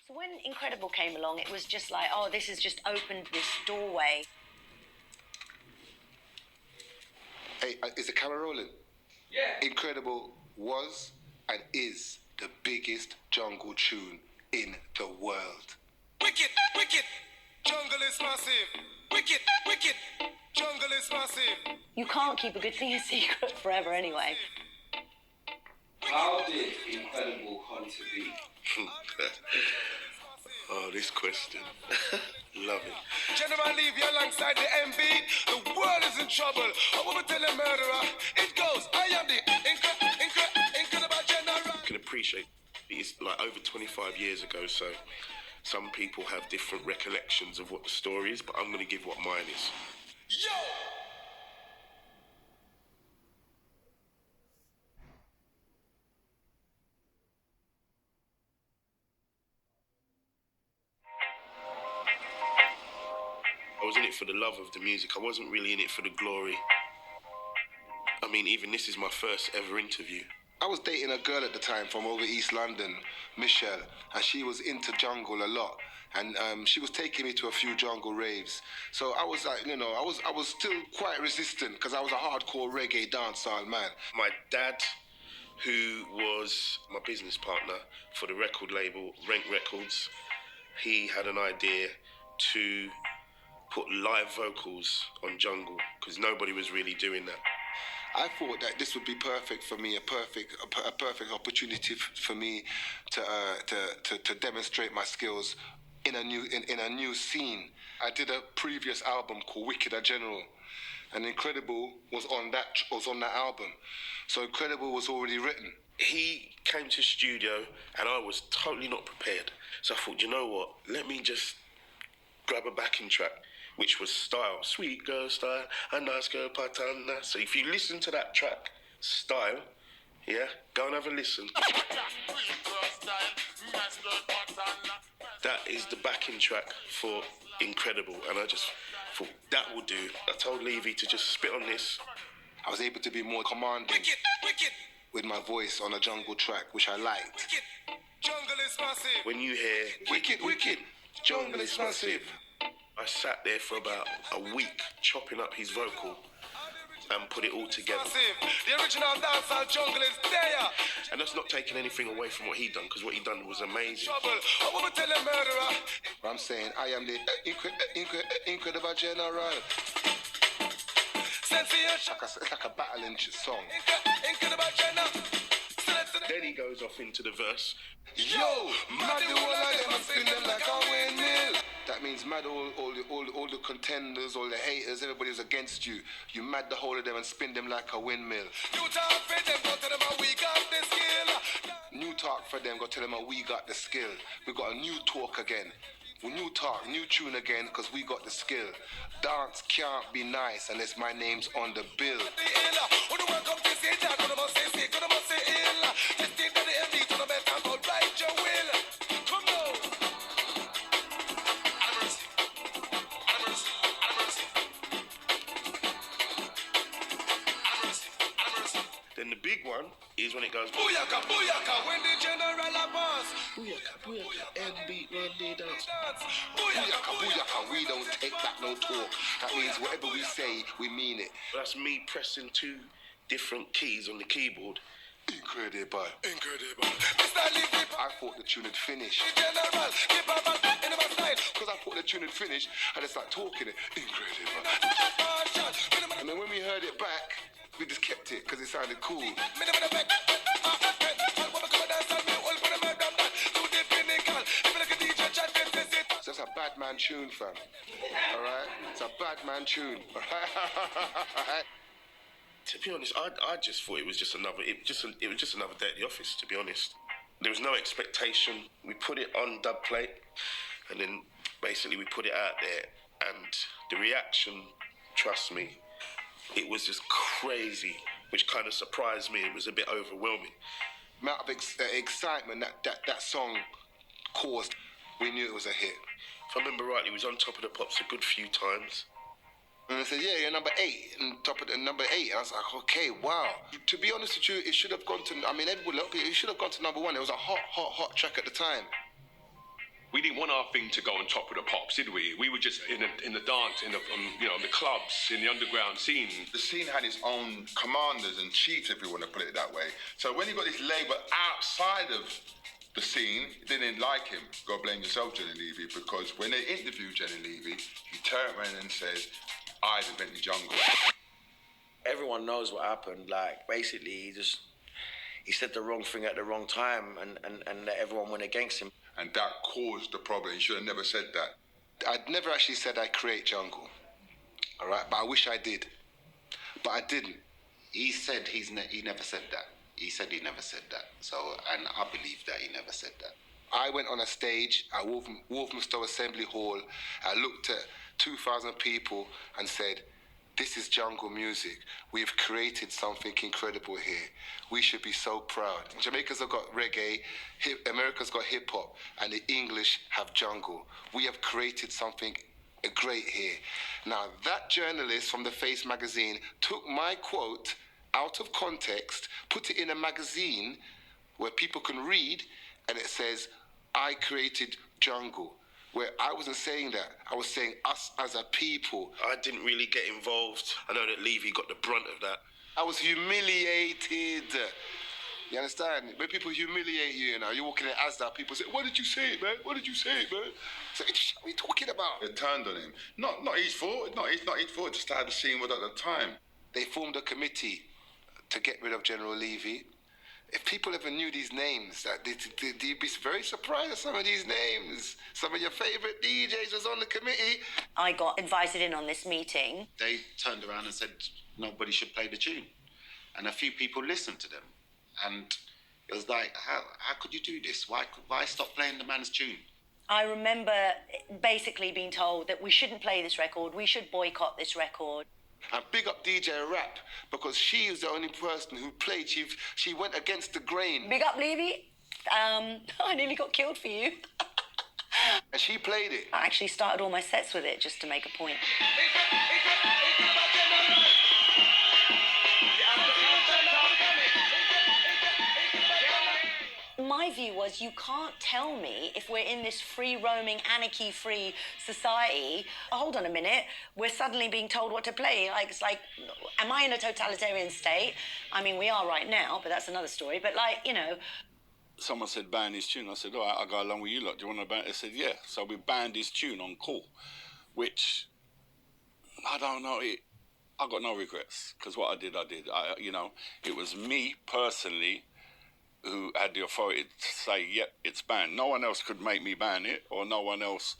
So when Incredible came along, it was just like, oh, this has just opened this doorway. Hey, is the camera rolling? Yeah. Incredible was and is the biggest jungle tune in the world. Wicked, wicked, jungle is massive. Wicked, wicked, jungle is massive. You can't keep a good thing a secret forever anyway. How did Incredible come to be? Oh, this question. Love it. General leave you alongside the MB. The world is in trouble. I want to tell a murderer. It goes, I am the incredible general. I can appreciate it's like over 25 years ago, so some people have different recollections of what the story is, but I'm going to give what mine is. Yo! I was in it for the love of the music. I wasn't really in it for the glory. I mean, even this is my first ever interview. I was dating a girl at the time from over East London, Michelle, and she was into jungle a lot. And she was taking me to a few jungle raves. So I was like, you know, I was still quite resistant because I was a hardcore reggae dancehall man. My dad, who was my business partner for the record label Rank Records, he had an idea to put live vocals on jungle because nobody was really doing that. I thought that this would be perfect for me, a perfect opportunity for me to demonstrate my skills in a new scene. I did a previous album called Wicked General, and Incredible was on that album. So Incredible was already written. He came to studio and I was totally not prepared. So I thought, you know what? Let me just grab a backing track, which was Style. Sweet girl style, a nice girl patana. So if you listen to that track, Style, yeah, go and have a listen. That is the backing track for Incredible, and I just thought that will do. I told Levy to just spit on this. I was able to be more commanding Wicked, wicked, with my voice on a jungle track, which I liked. wicked, jungle is massive. When you hear Wicked, wicked, jungle is massive. I sat there for about a week chopping up his vocal and put it all together. Massive. The original dancehall jungle is there. And that's not taking anything away from what he done, because what he done was amazing. Trouble. I want to tell a murderer. I'm saying I am the incredible general. Sensation. It's like a battling song. Incredible general. Then he goes off into the verse. Yo, mad the whole of them and spin them like a windmill. That means mad all the contenders, all the haters, everybody's against you. You mad the whole of them and spin them like a windmill. New talk for them, go tell them how we got the skill. New talk for them, go tell them how we got the skill. We got a new talk again. New talk, new tune again, because we got the skill. Dance can't be nice unless my name's on the bill. Then the big one is when it goes Booyaka, booyaka, when the general a boss. booyaka, booyaka, and beat run the dance. Booyaka, booyaka, we don't take that no talk. That means whatever we say, we mean it. That's me pressing 2 different keys on the keyboard. Incredible. Incredible. I thought the tune had finished. General, keep up in my style. Because I thought the tune had finished, I just started talking it. Incredible. And then when we heard it back, we just kept it because it sounded cool. So that's a bad man tune, fam. Alright? It's a bad man tune. Alright? To be honest, I just thought it was just another day at the office, to be honest. There was no expectation. We put it on dub plate, and then basically we put it out there, and the reaction, trust me, it was just crazy, which kind of surprised me. It was a bit overwhelming. Amount of excitement that song caused, we knew it was a hit. If I remember rightly, we was on Top of the Pops a good few times. And I said, yeah, you're number 8, and top of the number 8. And I was like, okay, wow. To be honest with you, it should have gone to, I mean, everybody, it should have gone to number 1. It was a hot track at the time. We didn't want our thing to go on top of the pops, did we? We were just in the dance, in the the clubs, in the underground scene. The scene had its own commanders and chiefs, if you want to put it that way. So when you got this label outside of the scene, they didn't like him. God blame yourself, Jenny Levy, because when they interviewed Jenny Levy, he turned around and said, I invented jungle. Everyone knows what happened. Like, basically, he said the wrong thing at the wrong time, and everyone went against him. And that caused the problem. He should have never said that. I'd never actually said I create jungle, all right? But I wish I did. But I didn't. He said he never said that. He said he never said that. So, and I believe that he never said that. I went on a stage at Walthamstow Assembly Hall. I looked at 2,000 people and said, this is jungle music. We've created something incredible here. We should be so proud. Jamaica's have got reggae, America's got hip hop, and the English have jungle. We have created something great here. Now, that journalist from The Face magazine took my quote out of context, put it in a magazine where people can read, and it says, I created jungle. Where I wasn't saying that. I was saying us as a people. I didn't really get involved. I know that Levy got the brunt of that. I was humiliated. You understand? When people humiliate you, you're walking in Asda, people say, what did you say, man? What did you say, man? So, what are you talking about? It turned on him. Not his fault. Not his fault. Just how the scene was at the time. They formed a committee to get rid of General Levy. If people ever knew these names, they'd be very surprised at some of these names. Some of your favourite DJs was on the committee. I got invited in on this meeting. They turned around and said nobody should play the tune. And a few people listened to them. And it was like, how could you do this? Why stop playing the man's tune? I remember basically being told that we shouldn't play this record, we should boycott this record. And big up DJ Rap, because she was the only person who played. She went against the grain. Big up, Levy. I nearly got killed for you. And she played it. I actually started all my sets with it just to make a point. My view was, you can't tell me, if we're in this free-roaming, anarchy-free society, hold on a minute, we're suddenly being told what to play. Like, it's like, am I in a totalitarian state? I mean, we are right now, but that's another story. But, Someone said ban his tune. I said, all right, I'll go along with you lot. Do you want to ban it? They said, yeah. So we banned his tune on call, which, I don't know, I got no regrets, because what I did. It was me personally who had the authority to say, yep, it's banned. No one else could make me ban it, or no one else.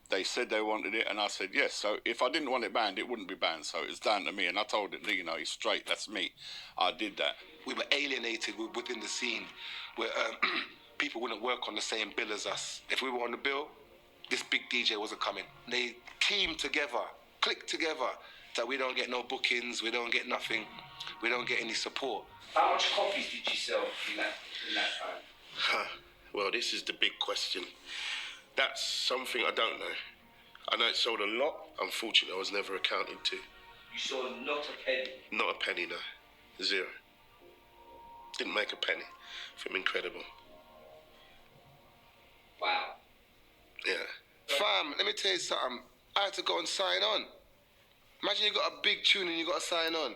They said they wanted it, and I said yes. So if I didn't want it banned, it wouldn't be banned. So it's down to me, and I told it, he's straight, that's me. I did that. We were alienated within the scene, where people wouldn't work on the same bill as us. If we were on the bill, this big DJ wasn't coming. They teamed together, clicked together, that we don't get no bookings, we don't get nothing, we don't get any support. How much copies did you sell in that time? Well, this is the big question. That's something I don't know. I know it sold a lot. Unfortunately, I was never accounted to. You sold not a penny? Not a penny, no. Zero. Didn't make a penny. From Incredible. Wow. Yeah. Fam, let me tell you something. I had to go and sign on. Imagine you got a big tune and you got to sign on.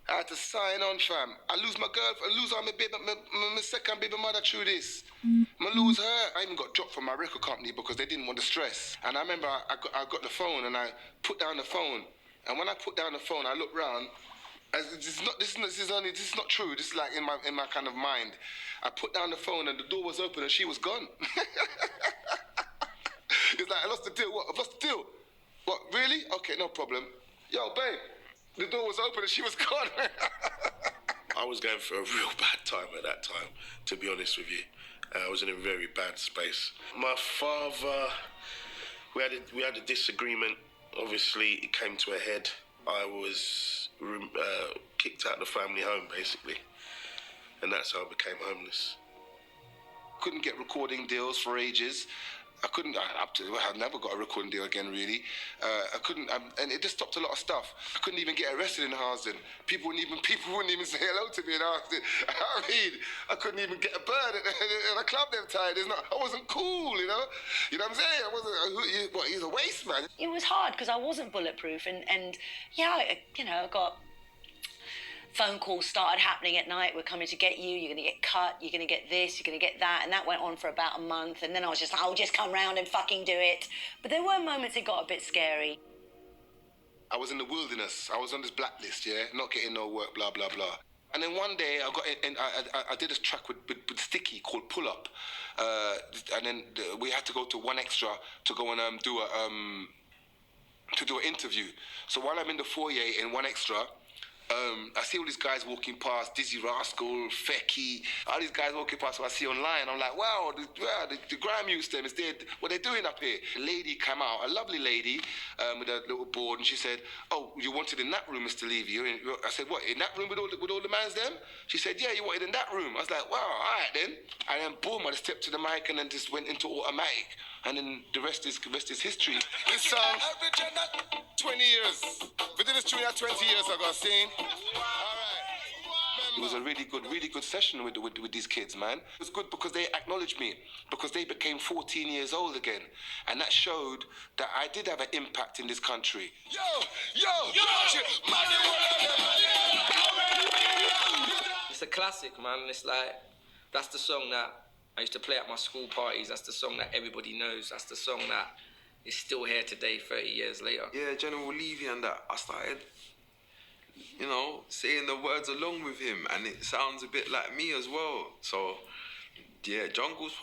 I had to sign on, fam. I lose my girlfriend, I lose all my second baby mother through this. I lose her. I even got dropped from my record company because they didn't want the stress. And I remember I got the phone and I put down the phone. And when I put down the phone, I looked round. This is not true. This is like in my kind of mind. I put down the phone and the door was open and she was gone. It's like, I lost the deal. What? I've lost the deal. What? Really? Okay, no problem. Yo, babe. The door was open and she was gone. I was going through a real bad time at that time, to be honest with you. I was in a very bad space. My father, we had a disagreement. Obviously, it came to a head. I was kicked out of the family home, basically. And that's how I became homeless. Couldn't get recording deals for ages. I couldn't. I never got a recording deal again, really. I couldn't, and it just stopped a lot of stuff. I couldn't even get arrested in Harsden. People wouldn't even say hello to me in Harsden. I mean, I couldn't even get a bird at a club them time. I wasn't cool, you know. You know what I'm saying? I wasn't. What? He's a waste man. It was hard because I wasn't bulletproof, and yeah, I got. Phone calls started happening at night. We're coming to get you. You're going to get cut. You're going to get this. You're going to get that. And that went on for about a month. And then I was just like, I'll just come round and fucking do it. But there were moments it got a bit scary. I was in the wilderness. I was on this blacklist, yeah, not getting no work, blah, blah, blah. And then one day I did this track with Sticky called Pull Up. And then we had to go to 1Xtra to go and do an interview. So while I'm in the foyer in 1Xtra, I see all these guys walking past, Dizzy Rascal, Fecky, all these guys walking past who I see online. I'm like, wow, the Grime Youths, them, what they're doing up here. A lady came out, a lovely lady with a little board, and she said, oh, you wanted in that room, Mr. Levy? I said, what, in that room with all the mans, them? She said, yeah, you wanted in that room. I was like, wow, all right then. And then boom, I just stepped to the mic and then just went into automatic. And then the rest is history. This song, 20 years. We did this tune 20 years ago, seen? It was a really good session with these kids, man. It was good because they acknowledged me, because they became 14 years old again. And that showed that I did have an impact in this country. It's a classic, man. It's like, that's the song that I used to play at my school parties. That's the song that everybody knows. That's the song that is still here today, 30 years later. Yeah, General Levy and that. I started, saying the words along with him, and it sounds a bit like me as well. So, yeah, Jungle's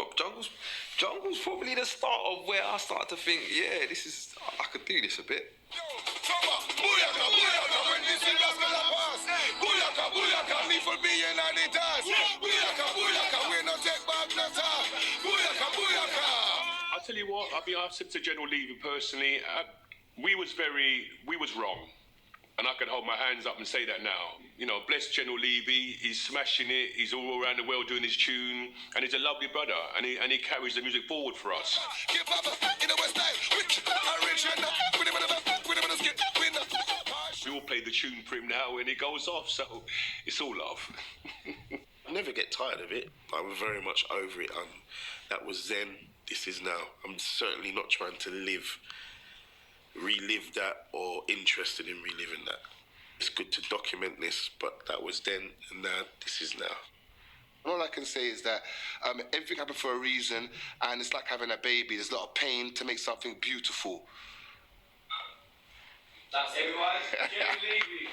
probably the start of where I start to think, yeah, I could do this a bit. I'll tell you what, I said to General Levy personally, we was wrong. And I can hold my hands up and say that now. Bless General Levy, he's smashing it, he's all around the world doing his tune, and he's a lovely brother, and he carries the music forward for us. We all play the tune for him now and it goes off, so it's all love. I never get tired of it. I'm very much over it. That was then, this is now. I'm certainly not trying to relive that or interested in reliving that. It's good to document this, but that was then and now this is now. All I can say is that everything happened for a reason, and it's like having a baby. There's a lot of pain to make something beautiful. That's everyone. Jerry Levy.